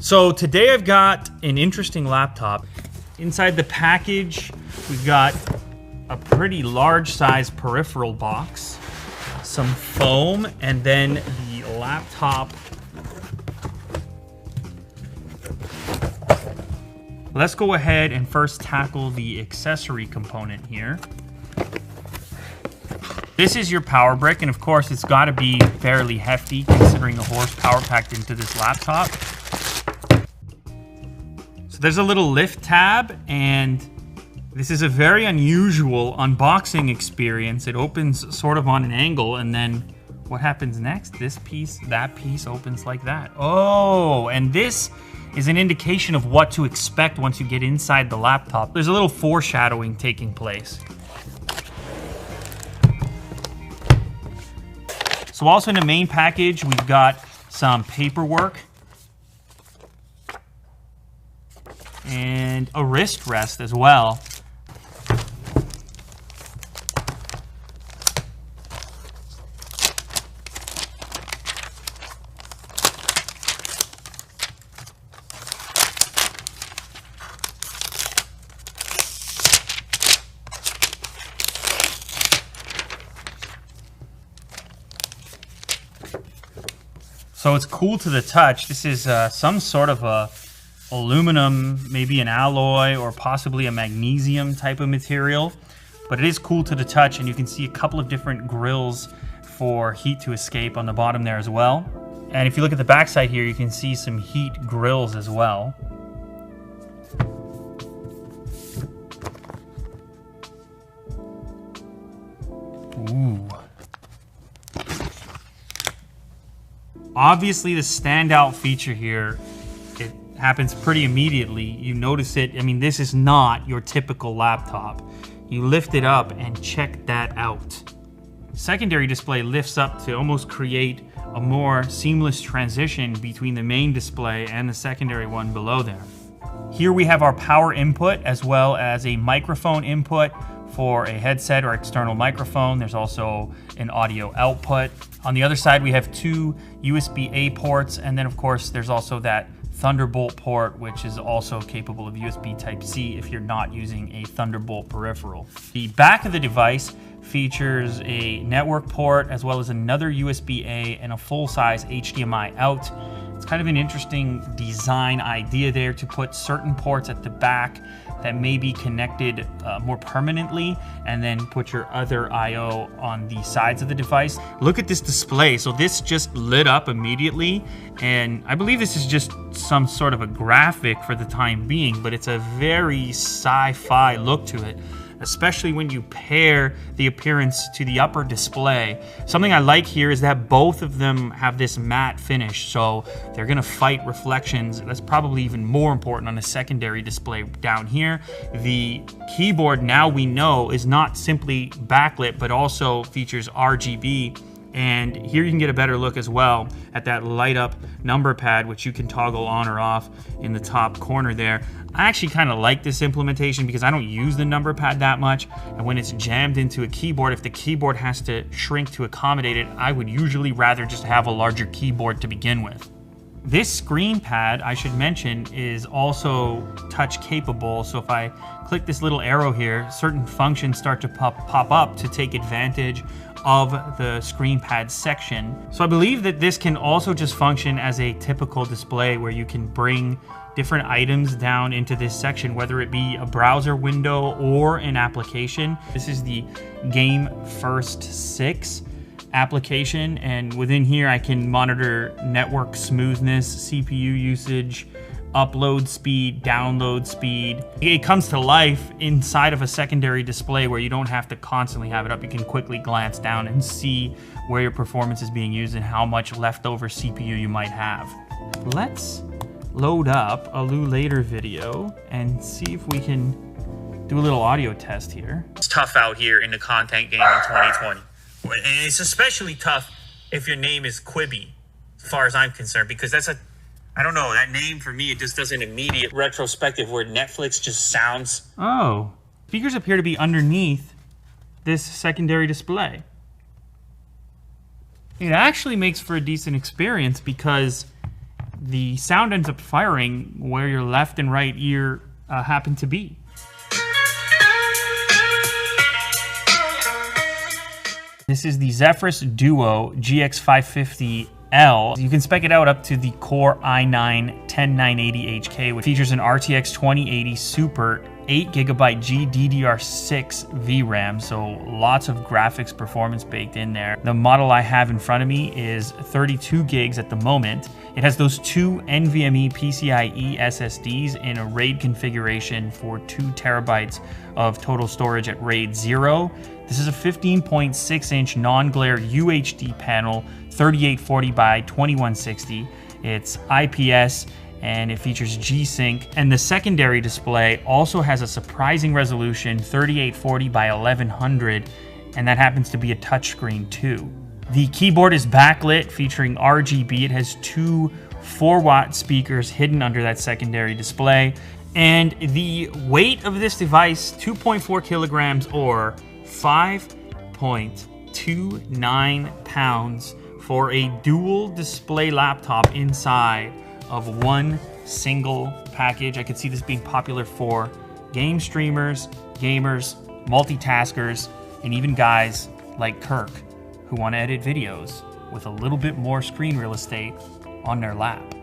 So today I've got an interesting laptop. Inside the package, we've got a pretty large size peripheral box, some foam, and then the laptop. Let's go ahead and first tackle the accessory component here. This is your power brick, and of course it's got to be fairly hefty considering the horsepower packed into this laptop. So there's a little lift tab, and this is a very unusual unboxing experience. It opens sort of on an angle, and then what happens next? This piece, that piece opens like that. Oh, and this is an indication of what to expect once you get inside the laptop. There's a little foreshadowing taking place. So also in the main package, we've got some paperwork and a wrist rest as well. So it's cool to the touch. This is some sort of a aluminum, maybe an alloy, or possibly a magnesium type of material. But it is cool to the touch, and you can see a couple of different grills for heat to escape on the bottom there as well. And if you look at the back side here, you can see some heat grills as well. Ooh. Obviously, the standout feature here, it happens pretty immediately. You notice it. I mean, this is not your typical laptop. You lift it up and check that out. Secondary display lifts up to almost create a more seamless transition between the main display and the secondary one below there. Here we have our power input as well as a microphone input for a headset or external microphone. There's also an audio output. On the other side, we have two USB-A ports, and then of course there's also that Thunderbolt port, which is also capable of USB Type-C if you're not using a Thunderbolt peripheral. The back of the device features a network port as well as another USB-A and a full-size HDMI out. It's kind of an interesting design idea there to put certain ports at the back that may be connected more permanently, and then put your other I/O on the sides of the device. Look at this display. So this just lit up immediately, and I believe this is just some sort of a graphic for the time being, but it's a very sci-fi look to it, especially when you pair the appearance to the upper display. Something I like here is that both of them have this matte finish, so they're gonna fight reflections. That's probably even more important on the secondary display down here. The keyboard, now we know, is not simply backlit, but also features RGB. And here you can get a better look as well at that light up number pad, which you can toggle on or off in the top corner there. I actually kind of like this implementation because I don't use the number pad that much. And when it's jammed into a keyboard, if the keyboard has to shrink to accommodate it, I would usually rather just have a larger keyboard to begin with. This screen pad, I should mention, is also touch capable. So if I click this little arrow here, certain functions start to pop up to take advantage of the screen pad section. So I believe that this can also just function as a typical display where you can bring different items down into this section, whether it be a browser window or an application. This is the Game First 6 application, and within here I can monitor network smoothness, CPU usage, upload speed, download speed. It comes to life inside of a secondary display where you don't have to constantly have it up. You can quickly glance down and see where your performance is being used and how much leftover CPU you might have. Let's load up a later video and see if we can do a little audio test here. It's tough out here in the content game in 2020. And it's especially tough if your name is Quibi, as far as I'm concerned, because that's I don't know, that name for me, it just does an immediate retrospective where Netflix just sounds. Oh, speakers appear to be underneath this secondary display. It actually makes for a decent experience because the sound ends up firing where your left and right ear happen to be. This is the Zephyrus Duo GX550L. You can spec it out up to the Core i9-10980HK, which features an RTX 2080 Super 8GB GDDR6 VRAM, so lots of graphics performance baked in there. The model I have in front of me is 32 gigs at the moment. It has those two NVMe PCIe SSDs in a RAID configuration for 2 terabytes of total storage at RAID 0. This is a 15.6-inch non-glare UHD panel, 3840 by 2160. It's IPS and it features G-Sync. And the secondary display also has a surprising resolution, 3840 by 1100, and that happens to be a touchscreen too. The keyboard is backlit, featuring RGB. It has two 4-watt speakers hidden under that secondary display. And the weight of this device, 2.4 kilograms or 5.29 pounds for a dual display laptop inside of one single package. I could see this being popular for game streamers, gamers, multitaskers, and even guys like Kirk who want to edit videos with a little bit more screen real estate on their lap.